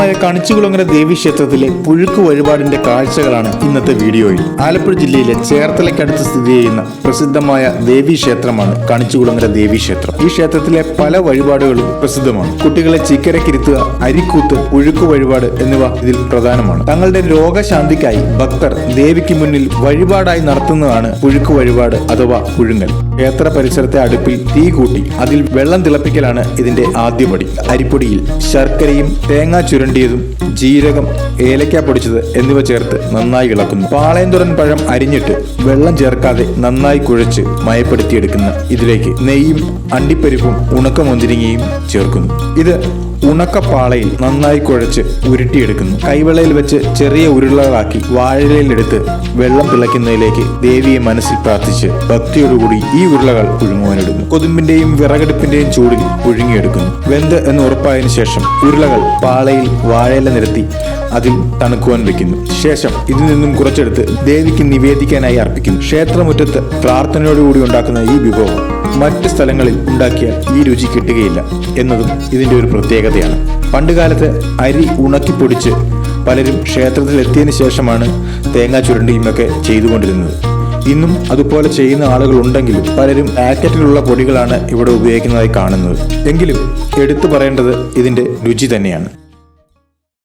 പ്രസിദ്ധമായ കണിച്ചുകുളങ്ങര ദേവീക്ഷേത്രത്തിലെ പുഴുക്ക് വഴിപാടിന്റെ കാഴ്ചകളാണ് ഇന്നത്തെ വീഡിയോയിൽ. ആലപ്പുഴ ജില്ലയിലെ ചേർത്തലയ്ക്കടുത്ത് സ്ഥിതി ചെയ്യുന്ന പ്രസിദ്ധമായ ദേവീക്ഷേത്രമാണ് കണിച്ചുകുളങ്ങര ദേവീക്ഷേത്രം. ഈ ക്ഷേത്രത്തിലെ പല വഴിപാടുകളും പ്രസിദ്ധമാണ്. കുട്ടികളെ ചിക്കരക്കിരുത്തുക, അരിക്കൂത്ത്, പുഴുക്ക് വഴിപാട് എന്നിവ ഇതിൽ പ്രധാനമാണ്. തങ്ങളുടെ രോഗശാന്തിക്കായി ഭക്തർ ദേവിക്ക് മുന്നിൽ വഴിപാടായി നടത്തുന്നതാണ് പുഴുക്ക് വഴിപാട് അഥവാ പുഴുങ്ങൽ. ക്ഷേത്ര പരിസരത്തെ അടുപ്പിൽ തീ കൂട്ടി അതിൽ വെള്ളം തിളപ്പിക്കലാണ് ഇതിന്റെ ആദ്യപടി. അരിപ്പൊടിയിൽ ശർക്കരയും തേങ്ങ ചുരണ്ടിയതും ജീരകം, ഏലക്ക പൊടിച്ചത് എന്നിവ ചേർത്ത് നന്നായി ഇളക്കുന്നു. പാളയംതുറൻ പഴം അരിഞ്ഞിട്ട് വെള്ളം ചേർക്കാതെ നന്നായി കുഴച്ച് മയപ്പെടുത്തിയെടുക്കുന്ന ഇതിലേക്ക് നെയ്യും അണ്ടിപ്പരിപ്പും ഉണക്കമുന്തിരിങ്ങയും ചേർക്കുന്നു. ഇത് ഉണക്കപ്പാളയിൽ നന്നായി കുഴച്ച് ഉരുട്ടിയെടുക്കുന്നു. കൈവെള്ളയിൽ വെച്ച് ചെറിയ ഉരുളകളാക്കി വാഴയിലെടുത്ത് വെള്ളം തിളയ്ക്കുന്നതിലേക്ക് ദേവിയെ മനസ്സിൽ പ്രാർത്ഥിച്ച് ഭക്തിയോടുകൂടി ഈ ഉരുളകൾ പുഴുങ്ങുവാനിടുന്നു. കൊതുമ്പിന്റെയും വിറകടുപ്പിന്റെയും ചൂടിൽ പുഴുങ്ങിയെടുക്കുന്നു. വെന്ത് എന്ന് ഉറപ്പായതിനു ശേഷം ഉരുളകൾ പാളയിൽ വാഴയില നിരത്തി അതിൽ തണുക്കുവാൻ വെക്കുന്നു. ശേഷം ഇതിൽ നിന്നും കുറച്ചെടുത്ത് ദേവിക്ക് നിവേദിക്കാനായി അർപ്പിക്കുന്നു. ക്ഷേത്രമുറ്റത്ത് പ്രാർത്ഥനയോടുകൂടി ഉണ്ടാക്കുന്ന ഈ വിഭവം മറ്റ് സ്ഥലങ്ങളിൽ ഉണ്ടാക്കിയാൽ ഈ രുചി കിട്ടുകയില്ല എന്നതും ഇതിന്റെ ഒരു പ്രത്യേകതയാണ്. പണ്ടുകാലത്ത് അരി ഉണക്കിപ്പൊടിച്ച് പലരും ക്ഷേത്രത്തിൽ എത്തിയതിനു ശേഷമാണ് തേങ്ങ ചുരണ്ടിയുമൊക്കെ ചെയ്തുകൊണ്ടിരുന്നത്. ഇന്നും അതുപോലെ ചെയ്യുന്ന ആളുകൾ ഉണ്ടെങ്കിലും പലരും പാക്കറ്റിലുള്ള പൊടികളാണ് ഇവിടെ ഉപയോഗിക്കുന്നതായി കാണുന്നത്. എങ്കിലും എടുത്തു പറയേണ്ടത് ഇതിന്റെ രുചി തന്നെയാണ്.